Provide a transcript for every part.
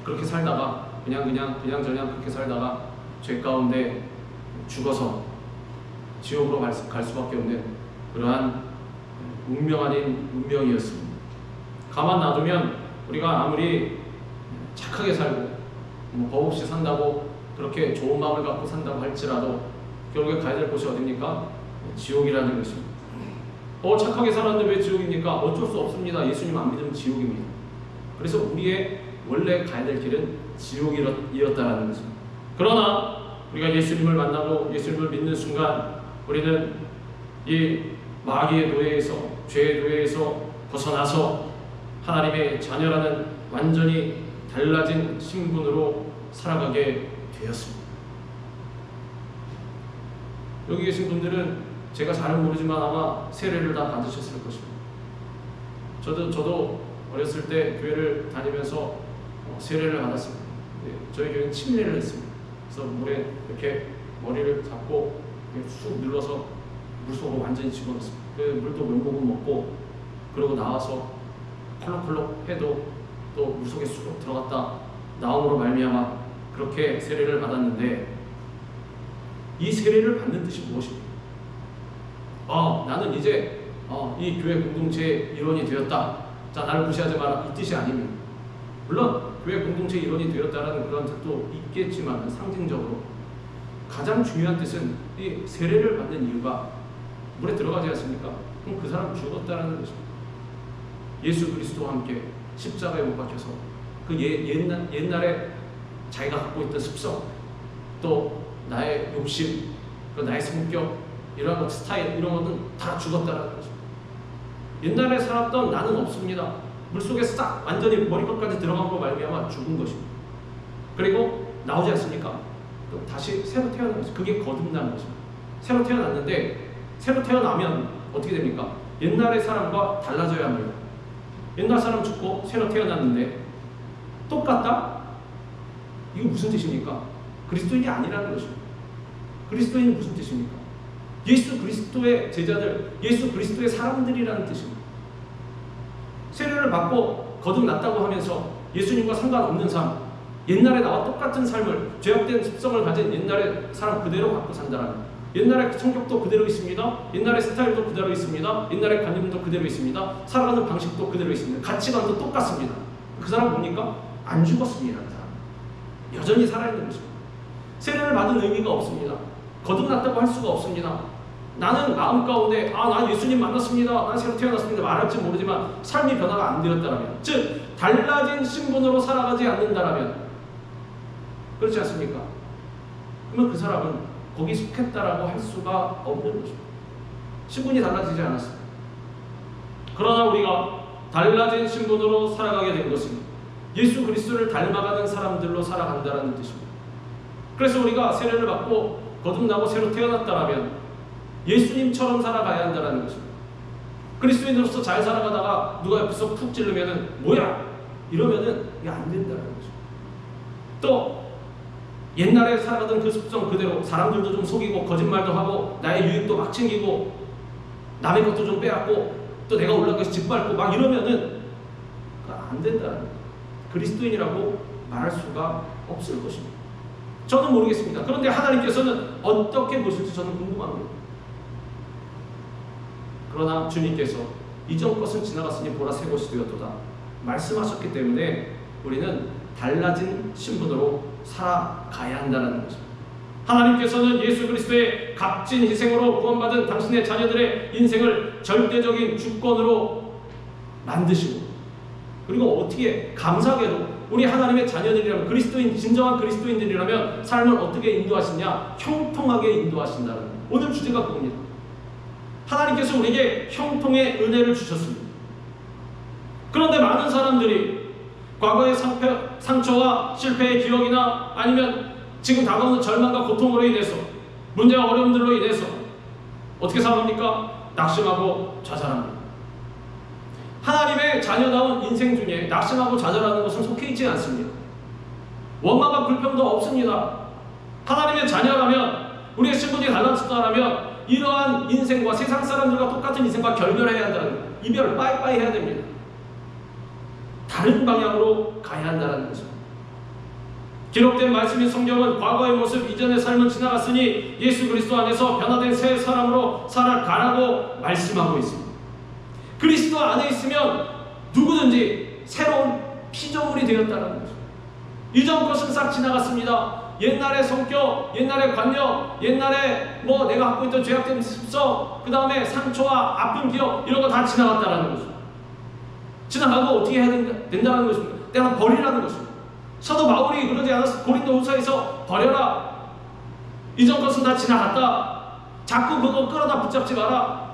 그렇게 살다가 그냥 그렇게 살다가 죄 가운데 죽어서 지옥으로 갈 수밖에 없는 그러한 운명 아닌 운명이었습니다. 가만 놔두면 우리가 아무리 착하게 살고 법 없이 산다고 그렇게 좋은 마음을 갖고 산다고 할지라도 결국에 가야 될 곳이 어디입니까? 지옥이라는 것입니다. 착하게 살았는데 왜 지옥입니까? 어쩔 수 없습니다. 예수님 안 믿으면 지옥입니다. 그래서 우리의 원래 가야 될 길은 지옥이었다라는 것입니다. 그러나 우리가 예수님을 만나고 예수님을 믿는 순간 우리는 이 마귀의 노예에서, 죄의 노예에서 벗어나서 하나님의 자녀라는 완전히 달라진 신분으로 살아가게 되었습니다. 여기 계신 분들은 제가 잘은 모르지만 아마 세례를 다 받으셨을 것입니다. 저도 어렸을 때 교회를 다니면서 세례를 받았습니다. 저희 교회는 침례를 했습니다. 그래서 물에 이렇게 머리를 잡고 쑥 눌러서 물속으로 완전히 집어넣습니다. 그 물도 몇 모금 먹고 그러고 나와서 콜록콜록 해도 또 물속에 쑥 들어갔다 나옴으로 말미암아 그렇게 세례를 받았는데, 이 세례를 받는 뜻이 무엇입니까? 나는 이제 이 교회 공동체의 일원이 되었다. 자, 나를 무시하지 마라. 이 뜻이 아닙니다. 물론 교회 공동체의 일원이 되었다라는 그런 뜻도 있겠지만 상징적으로 가장 중요한 뜻은 이 세례를 받는 이유가 물에 들어가지 않습니까? 그럼 그 사람 죽었다라는 것입니다. 예수 그리스도와 함께 십자가에 못 박혀서 그 옛날에 자기가 갖고 있던 습성, 또 나의 욕심, 그 나의 성격, 이런 것, 스타일, 이런 것은 다 죽었다라는 거죠. 옛날에 살았던 나는 없습니다. 물속에 싹 완전히 머리끝까지 들어간 거 말미암아 죽은 것입니다. 그리고 나오지 않습니까? 또 다시 새로 태어난 거죠. 그게 거듭나는 거죠. 새로 태어났는데 새로 태어나면 어떻게 됩니까? 옛날의 사람과 달라져야 합니다. 옛날 사람 죽고 새로 태어났는데 똑같다? 이게 무슨 뜻입니까? 그리스도인이 아니라는 것입니다. 그리스도인은 무슨 뜻입니까? 예수 그리스도의 제자들, 예수 그리스도의 사람들이라는 뜻입니다. 세례를 받고 거듭났다고 하면서 예수님과 상관없는 삶, 옛날에 나와 똑같은 삶을, 죄악된 습성을 가진 옛날의 사람 그대로 갖고 산다면, 옛날의 성격도 그대로 있습니다. 옛날의 스타일도 그대로 있습니다. 옛날의 관념도 그대로 있습니다. 살아가는 방식도 그대로 있습니다. 가치관도 똑같습니다. 그 사람 뭡니까? 안 죽었습니다. 그 사람 여전히 살아있는 것입니다. 세례를 받은 의미가 없습니다. 거듭났다고 할 수가 없습니다. 나는 마음 가운데 난 예수님 만났습니다, 난 새로 태어났습니다 말할지 모르지만 삶이 변화가 안 되었다면, 즉 달라진 신분으로 살아가지 않는다라면, 그렇지 않습니까? 그러면 그 사람은 거기 속했다라고 할 수가 없는 것입니다. 신분이 달라지지 않았습니다. 그러나 우리가 달라진 신분으로 살아가게 된 것은 예수 그리스도를 닮아가는 사람들로 살아간다는 뜻입니다. 그래서 우리가 세례를 받고 거듭나고 새로 태어났다라면 예수님처럼 살아가야 한다는 것입니다. 그리스도인으로서 잘 살아가다가 누가 옆에서 푹 찌르면은 뭐야? 이러면은 이게 안 된다는 거죠. 또 옛날에 살아가던 그 습성 그대로 사람들도 좀 속이고 거짓말도 하고 나의 유익도 막 챙기고 남의 것도 좀 빼앗고 또 내가 올라가서 짓밟고 막 이러면은 안 된다는 거예요. 그리스도인이라고 말할 수가 없을 것입니다. 저는 모르겠습니다. 그런데 하나님께서는 어떻게 보실지 저는 궁금합니다. 그러나 주님께서 이전 것은 지나갔으니 보라 새 것이 되었도다 말씀하셨기 때문에 우리는 달라진 신분으로 살아가야 한다는 것입니다. 하나님께서는 예수 그리스도의 값진 희생으로 구원받은 당신의 자녀들의 인생을 절대적인 주권으로 만드시고, 그리고 어떻게 감사하게도 우리 하나님의 자녀들이라면, 그리스도인, 진정한 그리스도인들이라면 삶을 어떻게 인도하시냐? 형통하게 인도하신다는 거예요. 오늘 주제가 그겁니다. 하나님께서 우리에게 형통의 은혜를 주셨습니다. 그런데 많은 사람들이 과거의 상처와 실패의 기억이나 아니면 지금 다가오는 절망과 고통으로 인해서, 문제와 어려움들로 인해서 어떻게 살아갑니까? 낙심하고 좌절합니다. 하나님의 자녀다운 인생 중에 낙심하고 좌절하는 것은 속해 있지 않습니다. 원망과 불평도 없습니다. 하나님의 자녀라면, 우리의 신분이 달라졌다면 이러한 인생과 세상 사람들과 똑같은 인생과 결별해야 한다는 거예요. 이별, 빠이빠이 해야 됩니다. 다른 방향으로 가야 한다는 것입니다. 기록된 말씀인 성경은 과거의 모습, 이전의 삶은 지나갔으니 예수 그리스도 안에서 변화된 새 사람으로 살아가라고 말씀하고 있습니다. 그리스도 안에 있으면 누구든지 새로운 피조물이 되었다는 거죠. 이전 것은 싹 지나갔습니다. 옛날의 성격, 옛날의 관념, 옛날에 내가 갖고 있던 죄악된 습성, 그 다음에 상처와 아픈 기억, 이런 거 다 지나갔다는 거죠. 지나가고 어떻게 해야 된다는 것입니다. 내가 버리라는 것입니다. 사도 바울이 그러지 않았어. 고린도후서에서 버려라. 이전 것은 다 지나갔다. 자꾸 그거 끌어다 붙잡지 마라.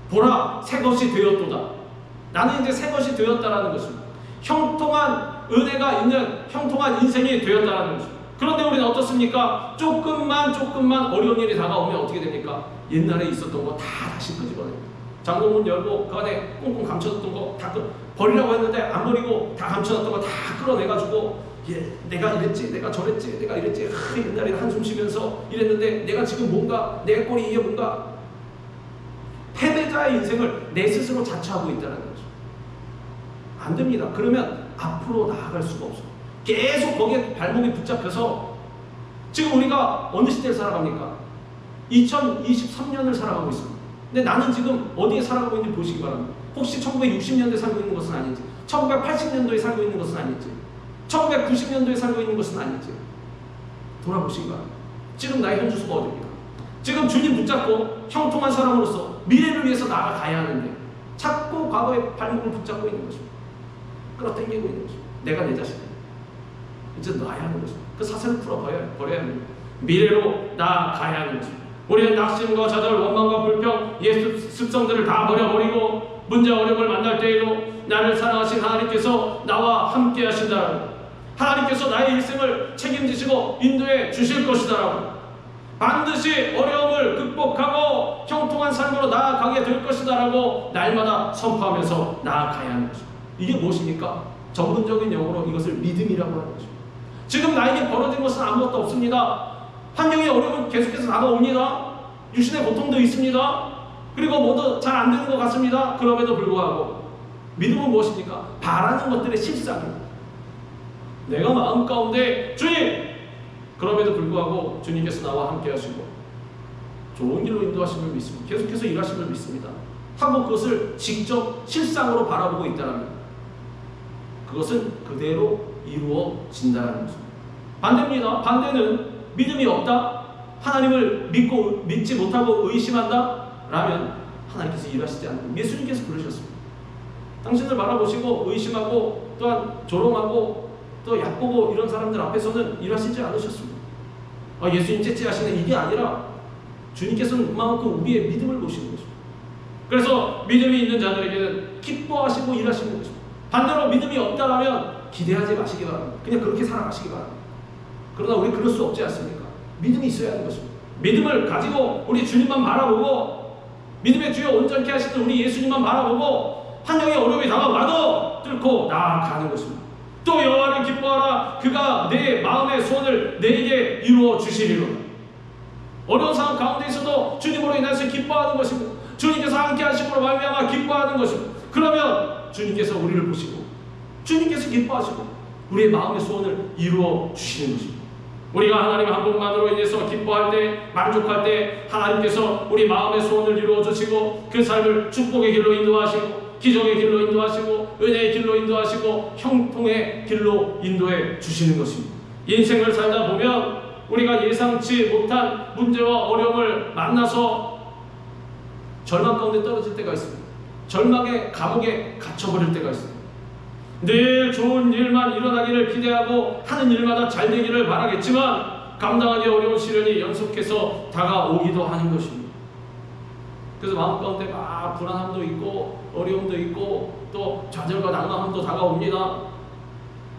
보라, 새 것이 되었도다. 나는 이제 새 것이 되었다라는 것입니다. 형통한 은혜가 있는 형통한 인생이 되었다라는 것입니다. 그런데 우리는 어떻습니까? 조금만 어려운 일이 다가오면 어떻게 됩니까? 옛날에 있었던 거 다 다시 끄집어냅니다. 장롱문 열고 그 안에 꽁꽁 감춰뒀던 거 다 버리라고 했는데 안 버리고 다 감춰놨던 거 다 끌어내가지고 내가 이랬지, 내가 저랬지, 내가 이랬지, 옛날에 한숨 쉬면서 이랬는데 내가 지금 뭔가 내 꼴이 이게 뭔가 패배자의 인생을 내 스스로 자처하고 있다는 거죠. 안 됩니다. 그러면 앞으로 나아갈 수가 없어요. 계속 거기에 발목이 붙잡혀서 지금 우리가 어느 시대를 살아갑니까? 2023년을 살아가고 있습니다. 근데 나는 지금 어디에 살아가고 있는지 보시기 바랍니다. 혹시 1960년대에 살고 있는 것은 아닌지, 1980년도에 살고 있는 것은 아닌지, 1990년도에 살고 있는 것은 아닌지 돌아보시기 바랍니다. 지금 나의 현 주소가 어디입니까? 지금 주님 붙잡고 형통한 사람으로서 미래를 위해서 나아가야 하는데 자꾸 과거의 발목을 붙잡고 있는 것입니다. 끌어당기고 있는 것입니다. 내가 내 자신 이제 놔야 하는 것입니다. 그 사슬을 풀어버려야 합니다. 미래로 나아가야 하는 것입니다. 우리는 낙심과 좌절, 원망과 불평, 옛 습성들을 다 버려버리고 문제 어려움을 만날 때에도 나를 사랑하신 하나님께서 나와 함께 하신다라고, 하나님께서 나의 일생을 책임지시고 인도해 주실 것이다라고, 반드시 어려움을 극복하고 형통한 삶으로 나아가게 될 것이다라고 날마다 선포하면서 나아가야 하는 것입니다. 이게 무엇입니까? 전문적인 용어로 이것을 믿음이라고 하는 것입니다. 지금 나에게 벌어진 것은 아무것도 없습니다. 환경의 어려움은 계속해서 다가옵니다. 육신의 고통도 있습니다. 그리고 뭐도 잘 안 되는 것 같습니다. 그럼에도 불구하고 믿음은 무엇입니까? 바라는 것들의 실상입니다. 내가 마음 가운데 주님! 그럼에도 불구하고 주님께서 나와 함께 하시고 좋은 길로 인도하심을 믿습니다. 계속해서 일하심을 믿습니다. 하고 그것을 직접 실상으로 바라보고 있다는 그것은 그대로 이루어진다는 것입니다. 반대입니다. 반대는 믿음이 없다? 하나님을 믿지 못하고 의심한다? 라면 하나님께서 일하시지 않고 예수님께서 그러셨습니다. 당신을 바라보시고 의심하고 또한 조롱하고 또 얕보고 이런 사람들 앞에서는 일하시지 않으셨습니다. 예수님 째째하시네 이게 아니라 주님께서는 그만큼 우리의 믿음을 보시는 것입니다. 그래서 믿음이 있는 자들에게는 기뻐하시고 일하시는 것입니다. 반대로 믿음이 없다라면 기대하지 마시기 바랍니다. 그냥 그렇게 살아가시기 바랍니다. 그러나 우리 그럴 수 없지 않습니까? 믿음이 있어야 하는 것입니다. 믿음을 가지고 우리 주님만 바라보고 믿음의 주여 온전케 하시는 우리 예수님만 바라보고 환경의 어려움이 다가와도 뚫고 나아가는 것입니다. 또 여호와를 기뻐하라. 그가 내 마음의 소원을 내게 이루어 주시리로다. 어려운 상황 가운데 있어도 주님으로 인해서 기뻐하는 것이고 주님께서 함께 하심으로 말미암아 기뻐하는 것이고, 그러면 주님께서 우리를 보시고 주님께서 기뻐하시고 우리의 마음의 소원을 이루어 주시는 것입니다. 우리가 하나님 한 분만으로 인해서 기뻐할 때, 만족할 때 하나님께서 우리 마음의 소원을 이루어 주시고 그 삶을 축복의 길로 인도하시고 기적의 길로 인도하시고 은혜의 길로 인도하시고 형통의 길로 인도해 주시는 것입니다. 인생을 살다 보면 우리가 예상치 못한 문제와 어려움을 만나서 절망 가운데 떨어질 때가 있습니다. 절망의 감옥에 갇혀버릴 때가 있습니다. 늘 좋은 일만 일어나기를 기대하고 하는 일마다 잘 되기를 바라겠지만 감당하기 어려운 시련이 연속해서 다가오기도 하는 것입니다. 그래서 마음 가운데 막 불안함도 있고 어려움도 있고 또 좌절과 낙망함도 다가옵니다.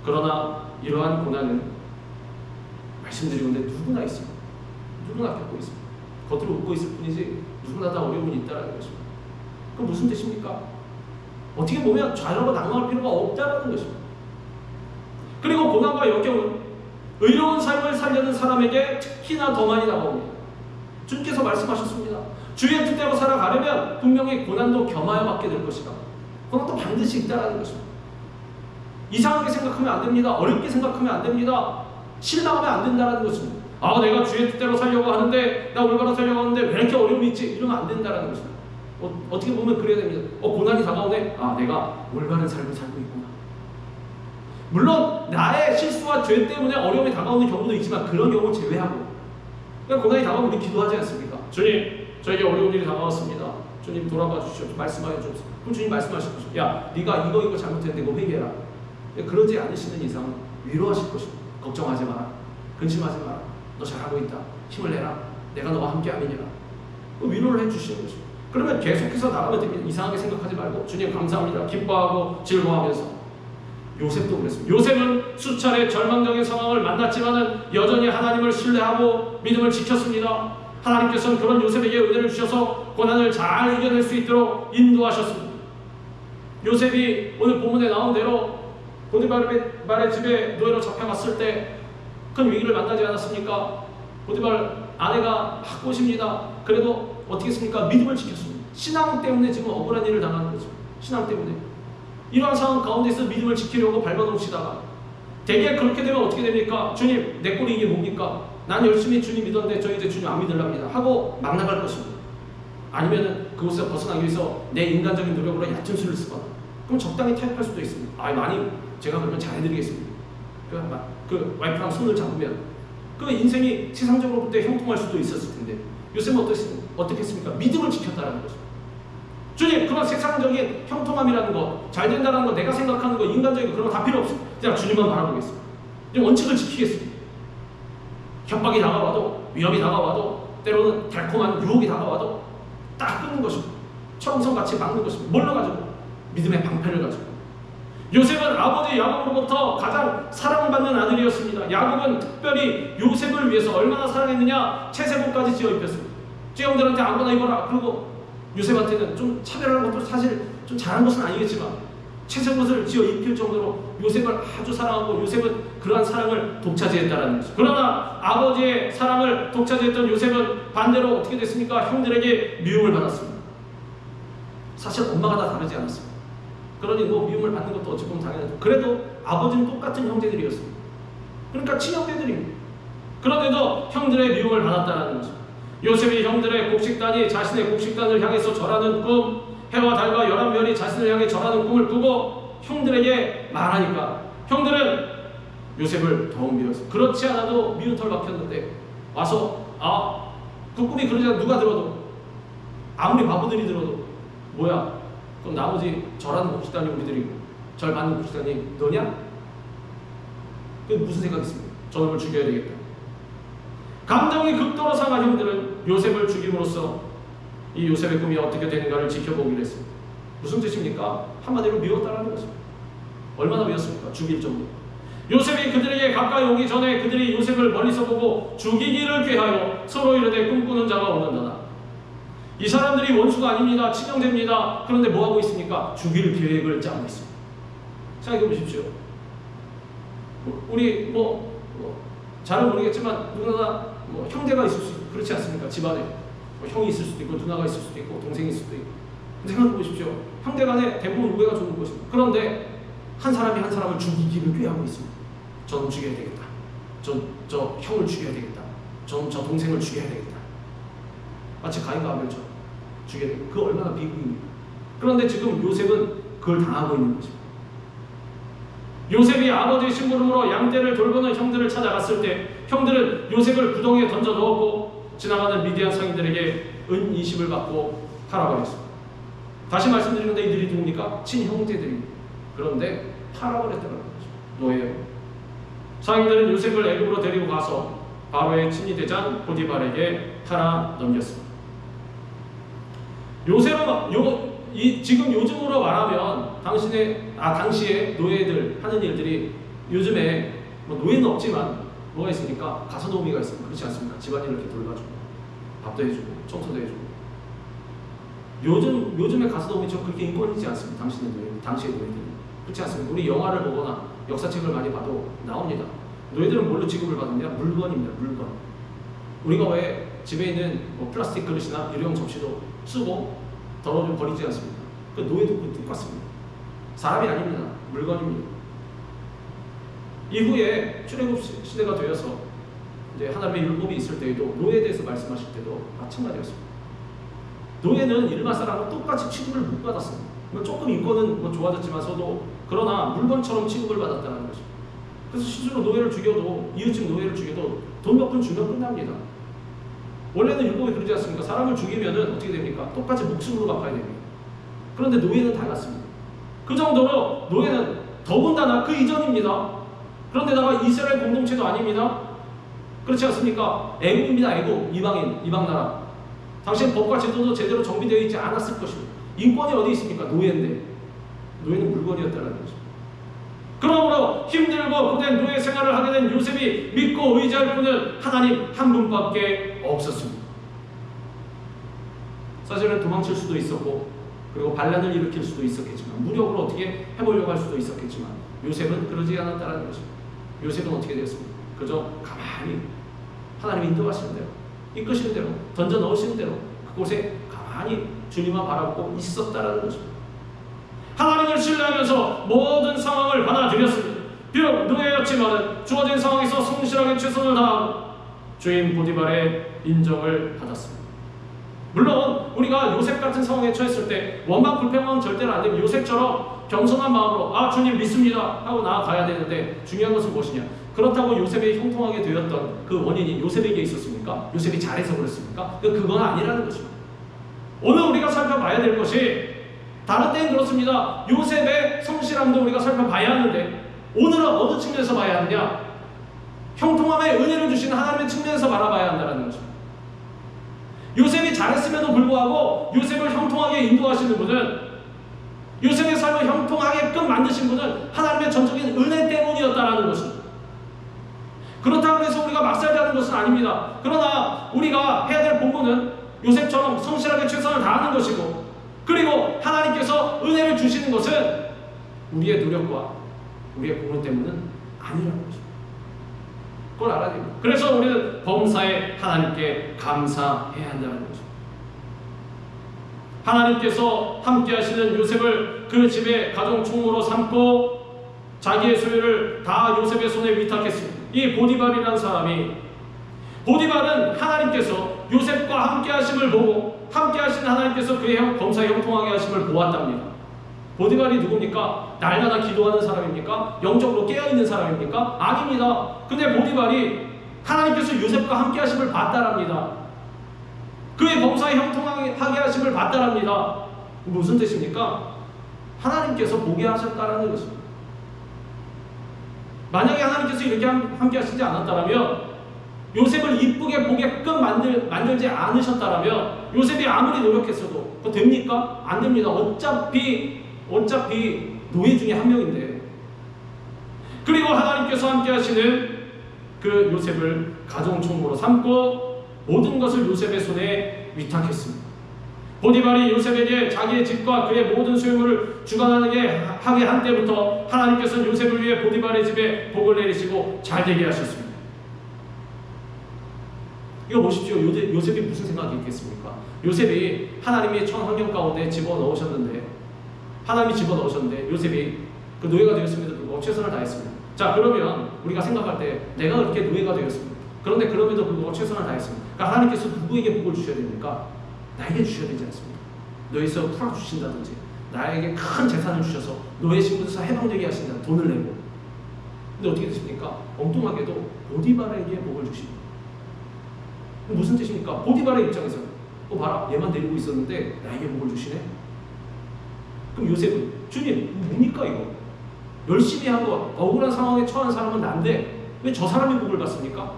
그러나 이러한 고난은 말씀드리는데 누구나 있습니다. 누구나 겪고 있습니다. 겉으로 웃고 있을 뿐이지 누구나 다 어려움이 있다는 것입니다. 그럼 무슨 뜻입니까? 어떻게 보면 좌절과 낙망할 필요가 없다는 것입니다. 그리고 고난과 역경은 의로운 삶을 살려는 사람에게 특히나 더 많이 다가옵니다. 주님께서 말씀하셨습니다. 주의 뜻대로 살아가려면 분명히 고난도 겸하여 받게 될 것이다. 고난도 반드시 있다는 것입니다. 이상하게 생각하면 안 됩니다. 어렵게 생각하면 안 됩니다. 실망하면 안 된다는 것입니다. 내가 주의 뜻대로 살려고 하는데, 나 올바로 살려고 하는데 왜 이렇게 어려움이 있지? 이러면 안 된다는 것입니다. 어떻게 보면 그래야 됩니다. 고난이 다가오네. 내가 올바른 삶을 살고 있구나. 물론 나의 실수와 죄 때문에 어려움이 다가오는 경우도 있지만 그런 경우를 제외하고, 그러니까 고난이 다가오면 우리 기도하지 않습니까? 주님, 저에게 어려운 일이 다가왔습니다. 주님 돌아봐 주시옵소서. 말씀하여 주옵소서. 그럼 주님 말씀하실 것입니다. 야, 네가 이거 잘못했는데 이거 회개해라. 위로하지 않으시는 이상은 위로하실 것입니다. 걱정하지 마라. 근심하지 마라. 너 잘하고 있다. 힘을 내라. 내가 너와 함께 함이니라. 위로를 해주시는 것입니다. 그러면 계속해서 나가면 됩니다. 이상하게 생각하지 말고 주님 감사합니다. 기뻐하고 즐거워하면서. 요셉도 그랬습니다. 요셉은 수차례 절망적인 상황을 만났지만은 여전히 하나님을 신뢰하고 믿음을 지켰습니다. 하나님께서는 그런 요셉에게 은혜를 주셔서 고난을 잘 이겨낼 수 있도록 인도하셨습니다. 요셉이 오늘 본문에 나온 대로 보디발의 집에 노예로 잡혀갔을 때 큰 위기를 만나지 않았습니까? 보디발 아내가 막 꼬십니다. 그래도 어떻게 했습니까? 믿음을 지켰습니다. 신앙 때문에 지금 억울한 일을 당하는 거죠. 신앙 때문에. 이러한 상황 가운데서 믿음을 지키려고 밟아놓으시다가 대개 그렇게 되면 어떻게 됩니까? 주님, 내 꼴이 이게 뭡니까? 난 열심히 주님 믿었는데 저 이제 주님 안 믿으랍니다 하고 막 나갈 것입니다. 아니면은 그곳에서 벗어나기 위해서 내 인간적인 노력으로 얕은 수를 쓰거나, 그럼 적당히 타협할 수도 있습니다. 많이 제가 그러면 잘해드리겠습니다. 그 와이프랑 손을 잡으면 그 인생이 세상적으로부터 형통할 수도 있었을 텐데, 요셉은 어떻게 했습니까? 믿음을 지켰다는 거죠. 주님, 그런 세상적인 형통함이라는 거, 잘 된다는 거, 내가 생각하는 거, 인간적인 그런 거 다 필요 없습니다. 그냥 주님만 바라보겠습니다. 원칙을 지키겠습니다. 협박이 다가와도, 위협이 다가와도, 때로는 달콤한 유혹이 다가와도 딱 끊는 것입니다. 철옹성같이 막는 것입니다. 뭘로 가지고? 믿음의 방패를 가지고. 요셉은 아버지 야곱으로부터 가장 사랑받는 아들이었습니다. 야곱은 특별히 요셉을 위해서 얼마나 사랑했느냐, 채색옷까지 지어 입혔습니다. 형들한테 아무거나 입어라. 그리고 요셉한테는 좀 차별하는 것도 사실 좀 잘한 것은 아니겠지만 채색옷을 지어 입힐 정도로 요셉을 아주 사랑하고, 요셉은 그러한 사랑을 독차지했다는 것이죠. 그러나 아버지의 사랑을 독차지했던 요셉은 반대로 어떻게 됐습니까? 형들에게 미움을 받았습니다. 사실 엄마가 다 다르지 않았습니다. 그러니 미움을 받는 것도 어찌 보면 당연하죠. 그래도 아버지는 똑같은 형제들이었습니다. 그러니까 친형제들입니다. 그런데도 형들의 미움을 받았다는 거죠. 요셉이 형들의 곡식단이 자신의 곡식단을 향해서 절하는 꿈, 해와 달과 11별이 자신을 향해 절하는 꿈을 꾸고 형들에게 말하니까 형들은 요셉을 더욱 미웠어요. 그렇지 않아도 미운 털 박혔는데 와서 그 꿈이 그러지 않아 누가 들어도, 아무리 바보들이 들어도 뭐야? 그럼 나머지 절하는 곡식단이 우리들이고 절 받는 곡식단이 너냐? 그게 무슨 생각이 있습니까? 저놈을 죽여야 되겠다. 감정이 극도로 상한 형들은 요셉을 죽임으로써 이 요셉의 꿈이 어떻게 되는가를 지켜보기로 했습니다. 무슨 뜻입니까? 한마디로 미웠다는 것입니다. 얼마나 미웠습니까? 죽일 정도. 요셉이 그들에게 가까이 오기 전에 그들이 요셉을 멀리서 보고 죽이기를 꾀하여 서로 이르되 꿈꾸는 자가 없는도다. 이 사람들이 원수가 아닙니다. 친형제입니다. 그런데 뭐하고 있습니까? 죽일 계획을 짜고 있습니다. 생각해 보십시오. 우리 잘은 모르겠지만 누구나 형제가 있을 수 있고 그렇지 않습니까? 집안에 형이 있을 수도 있고 누나가 있을 수도 있고 동생이 있을 수도 있고. 생각해 보십시오. 형제 간에 대부분 우애가 좋은 것입니다. 그런데 한 사람이 한 사람을 죽이기를 꾀하고 있습니다. 저는 죽여야 되겠다. 저 형을 죽여야 되겠다. 저 동생을 죽여야 되겠다. 마치 가인과 아벨처럼 죽여야 되겠다. 그 얼마나 비극입니까? 그런데 지금 요셉은 그걸 당하고 있는 것입니다. 요셉이 아버지의 심부름으로 양떼를 돌보는 형들을 찾아갔을 때 형들은 요셉을 구덩이에 던져 넣었고 지나가는 미디안 상인들에게 은 20을 받고 팔아버렸습니다. 다시 말씀드리는데 이들이 누굽니까? 친형제들입니다. 그런데 팔아버렸다는 거죠. 노예요. 상인들은 요셉을 애굽으로 데리고 가서 바로의 친위 대장 보디발에게 팔아 넘겼습니다. 요셉은 지금 요즘으로 말하면 당시에 노예들 하는 일들이 요즘에 노예는 없지만 뭐가 있습니까? 가사도우미가 있습니다. 그렇지 않습니까? 집안일 이렇게 돌봐주고 밥도 해주고 청소도 해주고. 요즘에 가사도우미처럼 그렇게 인권이지 않습니다. 당시의 노예들이. 그렇지 않습니까? 우리 영화를 보거나 역사책을 많이 봐도 나옵니다. 노예들은 뭘로 취급을 받느냐? 물건입니다. 물건. 우리가 왜 집에 있는 플라스틱 그릇이나 일회용 접시도 쓰고 더러워지면 버리지 않습니까? 그 노예도 똑같습니다. 사람이 아닙니다. 물건입니다. 이후에 출애굽 시대가 되어서 이제 하나님의 율법이 있을 때에도 노예에 대해서 말씀하실 때도 마찬가지였습니다. 노예는 일반 사람과 똑같이 취급을 못 받았습니다. 조금 인권은 좋아졌지만서도 그러나 물건처럼 취급을 받았다는 것입니다. 그래서 실제로 노예를 죽여도 이웃집 노예를 죽여도 돈 몇 푼 주면 끝납니다. 원래는 율법이 그러지 않습니까? 사람을 죽이면은 어떻게 됩니까? 똑같이 목숨으로 갚아야 됩니다. 그런데 노예는 달랐습니다. 그 정도로 노예는 더군다나 그 이전입니다. 그런데다가 이스라엘 공동체도 아닙니다. 그렇지 않습니까? 애국입니다. 애국. 이방인, 이방 나라. 당신 법과 제도도 제대로 정비되어 있지 않았을 것입니다. 인권이 어디 있습니까? 노예인데. 노예는 물건이었다는 것입니다. 그러므로 힘들고 고된 노예 생활을 하게 된 요셉이 믿고 의지할 분은 하나님 한 분밖에 없었습니다. 사실은 도망칠 수도 있었고 그리고 반란을 일으킬 수도 있었겠지만 무력으로 어떻게 해보려고 할 수도 있었겠지만 요셉은 그러지 않았다는 것입니다. 요셉은 어떻게 되었습니까? 그저 가만히 하나님 인도하시는 대로 이끄시는 대로 던져 넣으시는 대로 그곳에 가만히 주님만 바라보고 있었다는 것입니다. 하나님을 신뢰하면서 모든 상황을 받아들였습니다. 비록 노예였지만 주어진 상황에서 성실하게 최선을 다하고 주인 보디발의 인정을 받았습니다. 물론 우리가 요셉 같은 상황에 처했을 때 원망 불평은 절대로 안 됩니다. 요셉처럼 겸손한 마음으로 아 주님 믿습니다 하고 나아가야 되는데 중요한 것은 무엇이냐? 그렇다고 요셉이 형통하게 되었던 그 원인이 요셉에게 있었습니까? 요셉이 잘해서 그렇습니까? 그건 아니라는 것입니다. 오늘 우리가 살펴봐야 될 것이 다른 때는 그렇습니다. 요셉의 성실함도 우리가 살펴봐야 하는데 오늘은 어느 측면에서 봐야 하느냐? 형통함에 은혜를 주신 하나님의 측면에서 바라봐야 한다는 것입니다. 요셉이 잘했음에도 불구하고 요셉을 형통하게 인도하시는 분은 요셉의 삶을 형통하게끔 만드신 분은 하나님의 전적인 은혜 때문이었다는 것입니다. 그렇다고 해서 우리가 막살자는 것은 아닙니다. 그러나 우리가 해야 될 본분은 요셉처럼 성실하게 최선을 다하는 것이고 그리고 하나님께서 은혜를 주시는 것은 우리의 노력과 우리의 공로 때문은 아니라는 것입니다. 그걸 알아야 됩니다. 그래서 우리는 범사에 하나님께 감사해야 한다는 것입니다. 하나님께서 함께 하시는 요셉을 그 집의 가정 총무로 삼고 자기의 소유를 다 요셉의 손에 위탁했습니다. 이 보디발이라는 사람이 보디발은 하나님께서 요셉과 함께 하심을 보고 함께 하신 하나님께서 그의 범사에 형통하게 하심을 보았답니다. 보디발이 누굽니까? 날마다 기도하는 사람입니까? 영적으로 깨어있는 사람입니까? 아닙니다. 근데 보디발이 하나님께서 요셉과 함께 하심을 봤다랍니다. 그의 범사에 형통하게 하심을 봤다랍니다. 무슨 뜻입니까? 하나님께서 보게 하셨다라는 것입니다. 만약에 하나님께서 이렇게 함께 하시지 않았다면 요셉을 이쁘게 보게끔 만들지 않으셨다면 요셉이 아무리 노력했어도 그거 됩니까? 안 됩니다. 어차피 노예 중에 한 명인데. 그리고 하나님께서 함께 하시는 그 요셉을 가정총무로 삼고 모든 것을 요셉의 손에 위탁했습니다. 보디발이 요셉에게 자기의 집과 그의 모든 소유물을 주관하게 하게 한 때부터 하나님께서는 요셉을 위해 보디발의 집에 복을 내리시고 잘되게 하셨습니다. 이거 보십시오. 요셉이 무슨 생각이 있겠습니까? 요셉이 하나님의 처한 환경 가운데 집어넣으셨는데 하나님이 집어넣으셨는데 요셉이 그 노예가 되었음에도 불구하고 최선을 다했습니다. 자, 그러면 우리가 생각할 때 내가 그렇게 노예가 되었습니다. 그런데 그럼에도 불구하고 최선을 다했습니다. 그러니까 하나님께서 누구에게 복을 주셔야 됩니까? 나에게 주셔야 되지 않습니까? 노예에서 풀어주신다든지 나에게 큰 재산을 주셔서 노예 신분에서 해방되게 하신다. 돈을 내고. 근데 어떻게 되십니까? 엉뚱하게도 보디발에게 복을 주십니다. 무슨 뜻입니까? 보디발의 입장에서 봐라 얘만 데리고 있었는데 나에게 복을 주시네. 그럼 요셉은 주님 뭡니까 이거? 열심히 한 것 억울한 상황에 처한 사람은 난데 왜 저 사람이 복을 받습니까?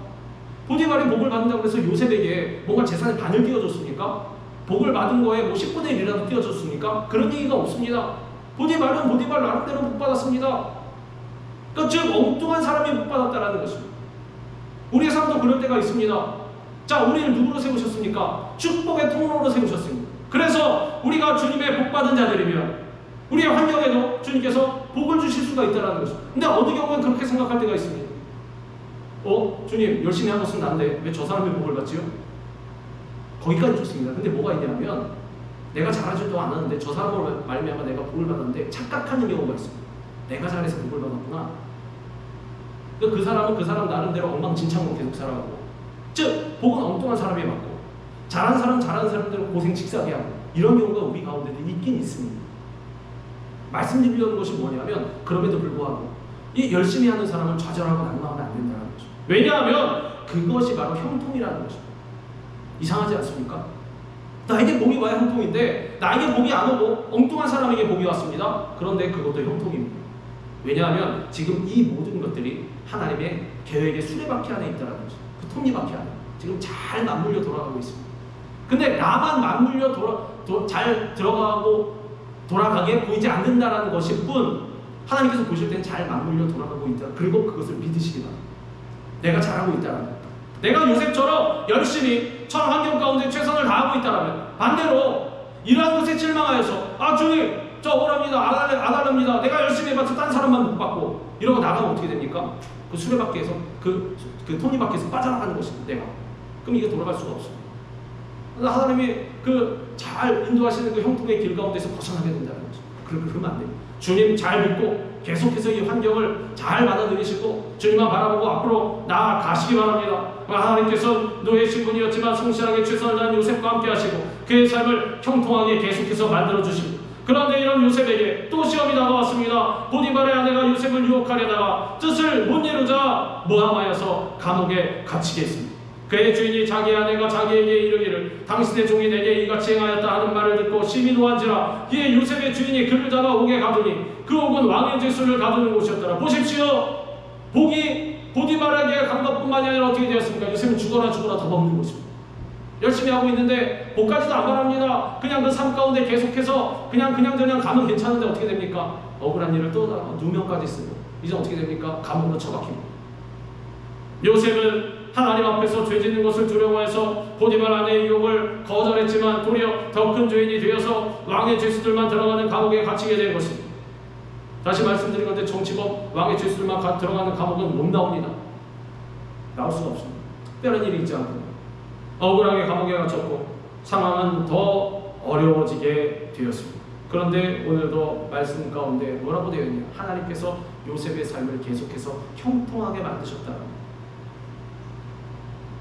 보디발이 복을 받는다고 해서 요셉에게 뭔가 재산의 반을 띄워줬습니까? 복을 받은 거에 뭐 10분의 1이라도 띄워줬습니까? 그런 얘기가 없습니다. 보디발은 보디발 나름대로 복 받았습니다. 그러니까 즉 엉뚱한 사람이 복 받았다는 것입니다. 우리의 삶도 그럴 때가 있습니다. 자, 우리를 누구로 세우셨습니까? 축복의 통로로 세우셨습니다. 그래서 우리가 주님의 복 받은 자들이면 우리의 환경에도 주님께서 복을 주실 수가 있다는 것입니다. 근데 어느 경우엔 그렇게 생각할 때가 있습니다. 주님 열심히 한 것은 난데 왜 저 사람이 복을 받지요? 거기까지 좋습니다. 근데 뭐가 있냐면 내가 잘하지도 않았는데 저 사람으로 말미암아 내가 복을 받았는데 착각하는 경우가 있습니다. 내가 잘해서 복을 받았구나. 그 사람은 그 사람 나름대로 엉망진창으로 계속 살아가고, 즉 복은 엉뚱한 사람이 맞고 잘하는 사람대로 고생 직사게 하고, 이런 경우가 우리 가운데도 있긴 있습니다. 말씀드리려는 것이 뭐냐면, 그럼에도 불구하고 이 열심히 하는 사람은 좌절하고 낙망하면 안 된다는 거죠. 왜냐하면 그것이 바로 형통이라는 거죠. 이상하지 않습니까? 나에게 복이 와야 형통인데 나에게 복이 안 오고 엉뚱한 사람에게 복이 왔습니다. 그런데 그것도 형통입니다. 왜냐하면 지금 이 모든 것들이 하나님의 계획의 수레바퀴 안에 있다는 거죠. 그 톱니바퀴 안에 지금 잘 맞물려 돌아가고 있습니다. 근데 나만 맞물려 잘 들어가고 돌아가게 보이지 않는다라는 것일 뿐, 하나님께서 보실 땐 잘 맞물려 돌아가고 있다. 그리고 그것을 믿으시기 바랍니다. 내가 잘하고 있다라는 것. 내가 요셉처럼 열심히 처한 환경 가운데 최선을 다하고 있다라면, 반대로 이러한 것에 실망하여서 주님 저 억울합니다, 안 할랍니다, 내가 열심히 해봤자 딴 사람만 못 받고 이러고 나가면 어떻게 됩니까? 그 수레바퀴에서 그 톱니바퀴에서 빠져나가는 것입니다. 내가. 그럼 이게 돌아갈 수가 없습니다. 하나님이 잘 인도하시는 그 형통의 길 가운데서 벗어나게 된다는 거죠. 그러면 안 돼요. 주님 잘 믿고 계속해서 이 환경을 잘 받아들이시고 주님만 바라보고 앞으로 나아가시기 바랍니다. 하나님께서 노예 신분이었지만 성실하게 최선을 다한 요셉과 함께 하시고 그의 삶을 형통하게 계속해서 만들어주시고, 그런데 이런 요셉에게 또 시험이 다가왔습니다. 보디발의 아내가 요셉을 유혹하려다가 뜻을 못 이루자 모함하여서 감옥에 갇히게 했습니다. 그의 주인이 자기 아내가 자기에게 이르기를 당신의 종이 내게 이같이 행하였다 하는 말을 듣고 심히 노한지라. 이에 요셉의 주인이 그를 잡아 옥에 가두니 그 옥은 왕의 죄수를 가두는 곳이었더라. 보십시오. 복이 보디발에게 간 것뿐만이 아니라 어떻게 되었습니까? 요셉은 죽어라 더 먹는 것입니다. 열심히 하고 있는데 복까지도 안 바랍니다. 그냥 그 삶 가운데 계속해서 그냥 가면 괜찮은데 어떻게 됩니까? 억울한 일을 또 누명까지 쓰고 이제 어떻게 됩니까? 감옥으로 처박힙니다. 요셉은 하나님 앞에서 죄 짓는 것을 두려워해서 보디발 아내의 유혹을 거절했지만 도리어 더 큰 죄인이 되어서 왕의 죄수들만 들어가는 감옥에 갇히게 된 것입니다. 다시 말씀드린 건데 정치범 왕의 죄수들만 들어가는 감옥은 못 나옵니다. 나올 수가 없습니다. 특별한 일이 있지 않고 억울하게 감옥에 갇혔고 상황은 더 어려워지게 되었습니다. 그런데 오늘도 말씀 가운데 뭐라고 되어 있냐? 하나님께서 요셉의 삶을 계속해서 형통하게 만드셨다.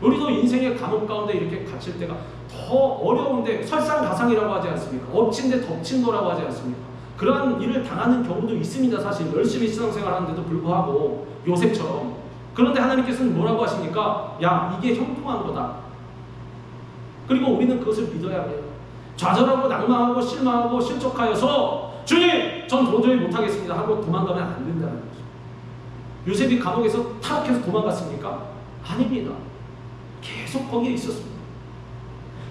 우리도 인생의 감옥 가운데 이렇게 갇힐 때가 더 어려운데 설상가상이라고 하지 않습니까? 엎친 데 덮친 거라고 하지 않습니까? 그러한 일을 당하는 경우도 있습니다. 사실 열심히 신앙생활 하는데도 불구하고 요셉처럼. 그런데 하나님께서는 뭐라고 하십니까? 야, 이게 형통한 거다. 그리고 우리는 그것을 믿어야 해요. 좌절하고 낙망하고 실망하고 실족하여서 주님 전 도저히 못하겠습니다 하고 도망가면 안 된다는 거죠. 요셉이 감옥에서 타락해서 도망갔습니까? 아닙니다. 계속 거기에 있었습니다.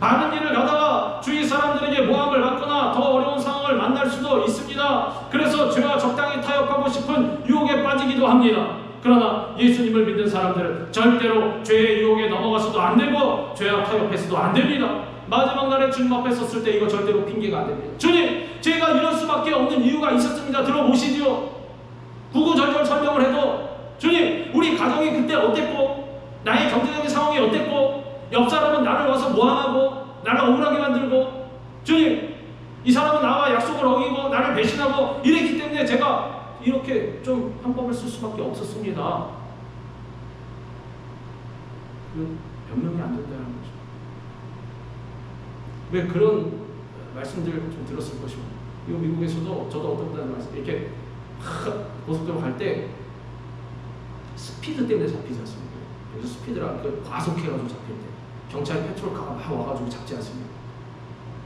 많은 일을 가다가 주위 사람들에게 모함을 받거나 더 어려운 상황을 만날 수도 있습니다. 그래서 죄와 적당히 타협하고 싶은 유혹에 빠지기도 합니다. 그러나 예수님을 믿는 사람들은 절대로 죄의 유혹에 넘어가서도 안 되고 죄와 타협해서도 안 됩니다. 마지막 날에 주님 앞에 섰을 때 이거 절대로 핑계가 안 됩니다. 주님, 제가 이럴 수밖에 없는 이유가 있었습니다. 들어보시지요. 구구절절 설명을 해도 주님, 우리 가정이 그때 어땠고 나의 경제적인 상황이 어땠고 옆 사람은 나를 와서 모함하고 나를 억울하게 만들고 주님, 이 사람은 나와 약속을 어기고 나를 배신하고 이랬기 때문에 제가 이렇게 좀 편법을 쓸 수밖에 없었습니다. 그 변명이 안 된다는 거죠. 왜 그런 말씀들 좀 들었을 것이고, 이거 미국에서도 저도 어떤 분한테 말씀 이렇게 고속도로 갈 때 스피드 때문에 잡히지 않습니까? 그래서 스피드라 과속해가지고 잡힐 때 경찰이 페트롤카가 막 와가지고 잡지 않습니까?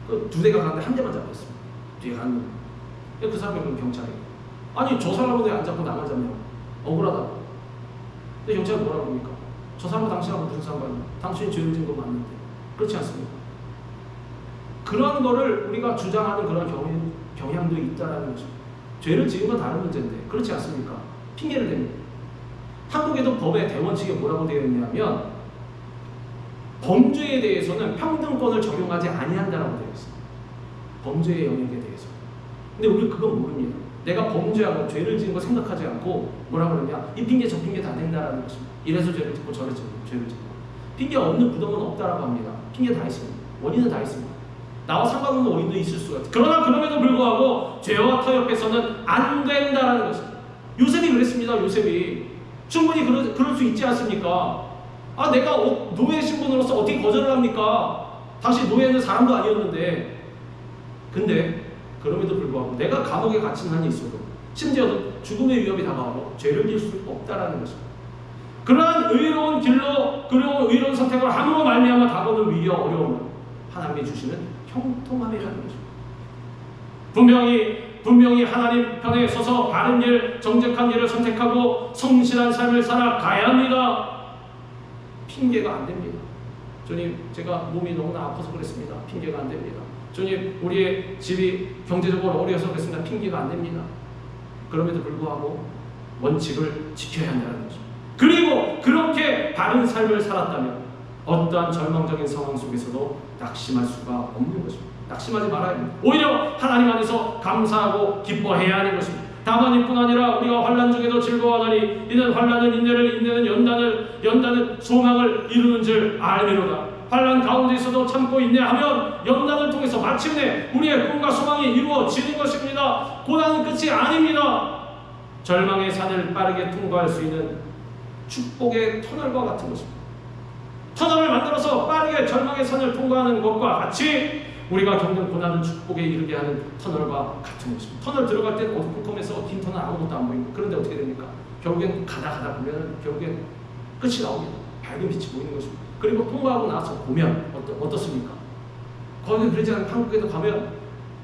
그 두 대가 가는데 한 대만 잡혔습니다. 뒤에 가는 놈. 그 사람이 그럼 경찰이 아니 저 사람은 왜 안 잡고 나만 잡냐고 억울하다고. 근데 경찰이 뭐라고 합니까? 저 사람과 당신하고 무슨 상관이야? 당신이 죄를 지은 거 맞는데. 그렇지 않습니까? 그런 거를 우리가 주장하는 그런 경향도 있다라는 거죠. 죄를 지은 건 다른 문제인데 그렇지 않습니까? 핑계를 댑니다. 한국에도 법의 대원칙에 뭐라고 되어 있냐면 범죄에 대해서는 평등권을 적용하지 아니한다라고 되어 있습니다. 범죄의 영역에 대해서. 근데 우리 그건 모릅니다. 내가 범죄하고 죄를 지은 거 생각하지 않고 뭐라고 그러냐? 이 핑계 저 핑계 다 된다라는 것입니다. 이래서 죄를 짓고 저래서 죄를 짓고. 핑계 없는 부동은 없다라고 합니다. 핑계 다 있습니다. 원인은 다 있습니다. 나와 상관없는 원인도 있을 수가 있어요. 그러나 그럼에도 불구하고 죄와 타협해서는 안 된다라는 것입니다. 요셉이 그랬습니다. 요셉이 충분히 그럴 수 있지 않습니까? 아, 내가 노예 신분으로서 어떻게 거절을 합니까? 당시 노예는 사람도 아니었는데. 근데 그럼에도 불구하고 내가 감옥에 갇힌 한이 있어도 심지어 죽음의 위협이 다가와도 죄를 지을 수 없다라는 것입니다. 그러한 의로운 길로, 그리고 의로운 선택을 함으로 말미암아 다가오는 위기와 어려움을 하나님이 주시는 형통함이라는 것입니다. 분명히 하나님 편에 서서 바른 길, 정직한 길을 선택하고 성실한 삶을 살아가야 합니다. 핑계가 안 됩니다. 주님, 제가 몸이 너무나 아파서 그랬습니다. 핑계가 안 됩니다. 주님, 우리의 집이 경제적으로 어려워서 그랬습니다. 핑계가 안 됩니다. 그럼에도 불구하고 원칙을 지켜야 한다는 것입니다. 그리고 그렇게 바른 삶을 살았다면 어떠한 절망적인 상황 속에서도 낙심할 수가 없는 것입니다. 낙심하지 말아야 합니다. 오히려 하나님 안에서 감사하고 기뻐해야 하는 것입니다. 다만 이뿐 아니라 우리가 환난 중에도 즐거워하나니 이는 환난은 인내를, 인내는 연단은 소망을 이루는 줄 알미로다. 환난 가운데 있어도 참고 인내하면 연단을 통해서 마침내 우리의 꿈과 소망이 이루어지는 것입니다. 고난은 끝이 아닙니다. 절망의 산을 빠르게 통과할 수 있는 축복의 터널과 같은 것입니다. 터널을 만들어서 빠르게 절망의 산을 통과하는 것과 같이 우리가 겪는 고난은 축복에 이르게 하는 터널과 같은 것입니다. 터널 들어갈 때 어두컴컴해서 긴 터널 아무것도 안 보입니다. 그런데 어떻게 됩니까? 결국엔 가다 보면 결국엔 끝이 나옵니다. 밝은 빛이 보이는 것입니다. 그리고 통과하고 나서 보면 어떻습니까? 거기 그러지 않은 한국에도 가면